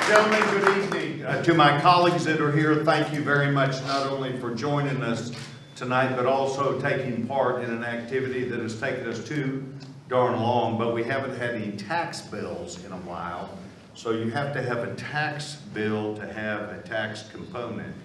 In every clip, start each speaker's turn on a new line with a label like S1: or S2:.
S1: Gentlemen, good evening. To my colleagues that are here, thank you very much not only for joining us tonight, but also taking part in an activity that has taken us too darn long, but we haven't had any tax bills in a while. So you have to have a tax bill to have a tax component.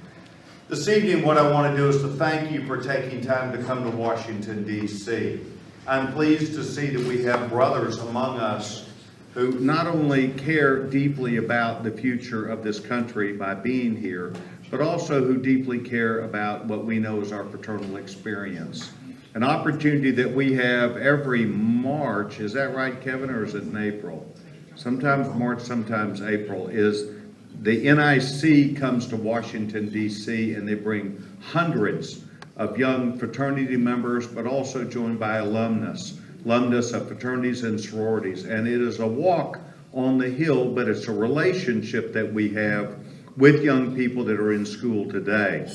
S1: This evening, what I want to do is to thank you for taking time to come to Washington, D.C. I'm pleased to see that we have brothers among us who not only care deeply about the future of this country by being here, but also who deeply care about what we know as our fraternal experience. An opportunity that we have every March, is that right, Kevin, or is it in April? Sometimes March, sometimes April, is the NIC comes to Washington, D.C., and they bring hundreds of young fraternity members, but also joined by alumnus of fraternities and sororities. And it is a walk on the hill, but it's a relationship that we have with young people that are in school today.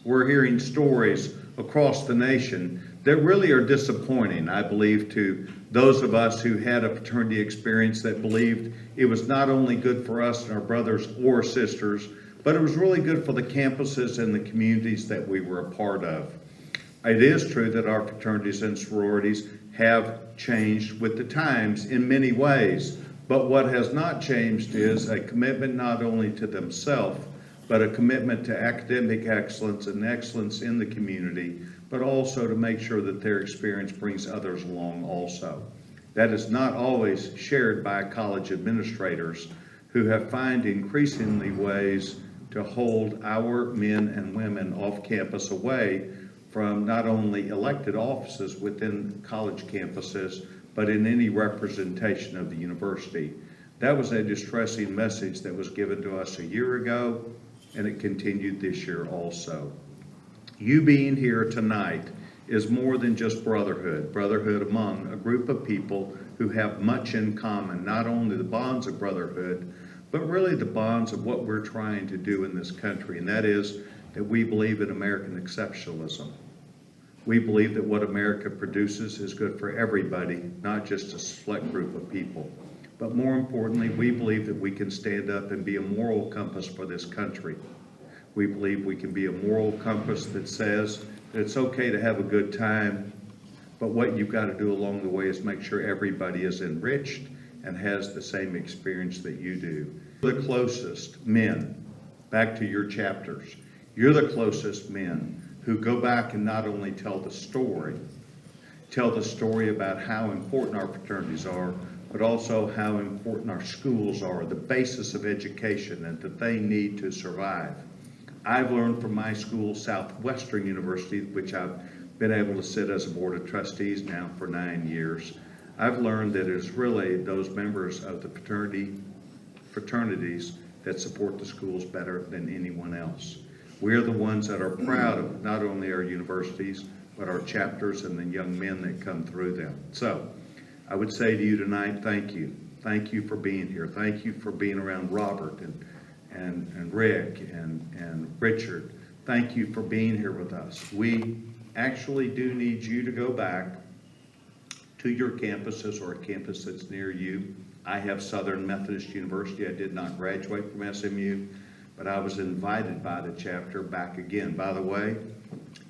S1: We're hearing stories across the nation that really are disappointing, I believe, to those of us who had a fraternity experience that believed it was not only good for us and our brothers or sisters, but it was really good for the campuses and the communities that we were a part of. It is true that our fraternities and sororities have changed with the times in many ways, but what has not changed is a commitment not only to themselves, but a commitment to academic excellence and excellence in the community, but also to make sure that their experience brings others along also. That is not always shared by college administrators who have found increasingly ways to hold our men and women off campus away from not only elected offices within college campuses, but in any representation of the university. That was a distressing message that was given to us a year ago, and it continued this year also. You being here tonight is more than just brotherhood among a group of people who have much in common, not only the bonds of brotherhood, but really the bonds of what we're trying to do in this country, and that is that we believe in American exceptionalism. We believe that what America produces is good for everybody, not just a select group of people. But more importantly, we believe that we can stand up and be a moral compass for this country. We believe we can be a moral compass that says that it's okay to have a good time, but what you've got to do along the way is make sure everybody is enriched and has the same experience that you do. The closest men, back to your chapters, you're the closest men who go back and not only tell the story about how important our fraternities are, but also how important our schools are, the basis of education, and that they need to survive. I've learned from my school, Southwestern University, which I've been able to sit as a board of trustees now for 9 years. I've learned that it's really those members of the fraternities that support the schools better than anyone else. We're the ones that are proud of not only our universities, but our chapters and the young men that come through them. So I would say to you tonight, thank you. Thank you for being here. Thank you for being around Robert and Rick and Richard. Thank you for being here with us. We actually do need you to go back to your campuses or a campus that's near you. I have Southern Methodist University. I did not graduate from SMU, but I was invited by the chapter back again. By the way,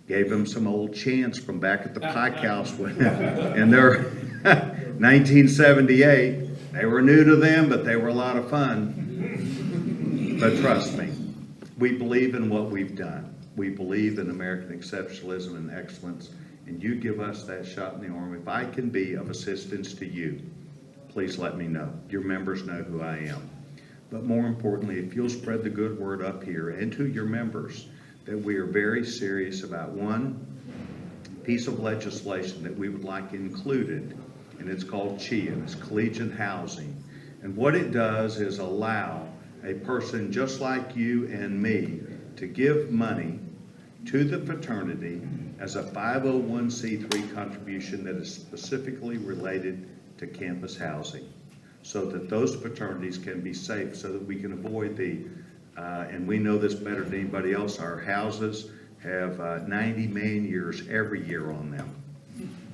S1: gave them some old chants from back at the Pike House in their 1978. They were new to them, but they were a lot of fun. But trust me, we believe in what we've done. We believe in American exceptionalism and excellence, and you give us that shot in the arm. If I can be of assistance to you, please let me know. Your members know who I am. But more importantly, if you'll spread the good word up here and to your members that we are very serious about one piece of legislation that we would like included, and it's called CHIA, and it's collegiate housing. And what it does is allow a person just like you and me to give money to the fraternity as a 501c3 contribution that is specifically related to campus housing, so that those fraternities can be safe, so that we can avoid and we know this better than anybody else, our houses have 90 man years every year on them.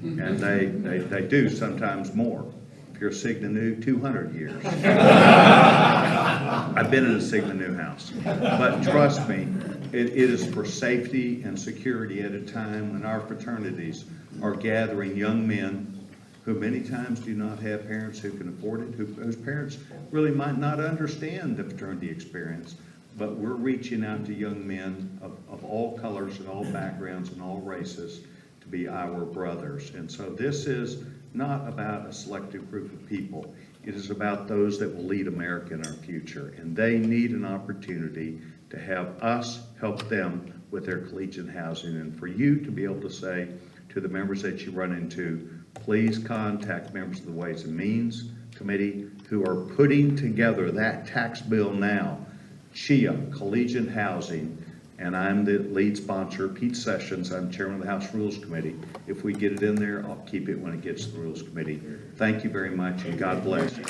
S1: And they do sometimes more. If you're a Sigma Nu, 200 years. I've been in a Sigma Nu house, but trust me, it is for safety and security at a time when our fraternities are gathering young men who many times do not have parents who can afford it, whose parents really might not understand the fraternity experience. But we're reaching out to young men of all colors and all backgrounds and all races to be our brothers. And so this is not about a selective group of people. It is about those that will lead America in our future. And they need an opportunity to have us help them with their collegiate housing. And for you to be able to say to the members that you run into, please contact members of the Ways and Means Committee who are putting together that tax bill now. CHIA, Collegiate Housing, and I'm the lead sponsor, Pete Sessions. I'm chairman of the House Rules Committee. If we get it in there, I'll keep it when it gets to the Rules Committee. Thank you very much, and God bless you.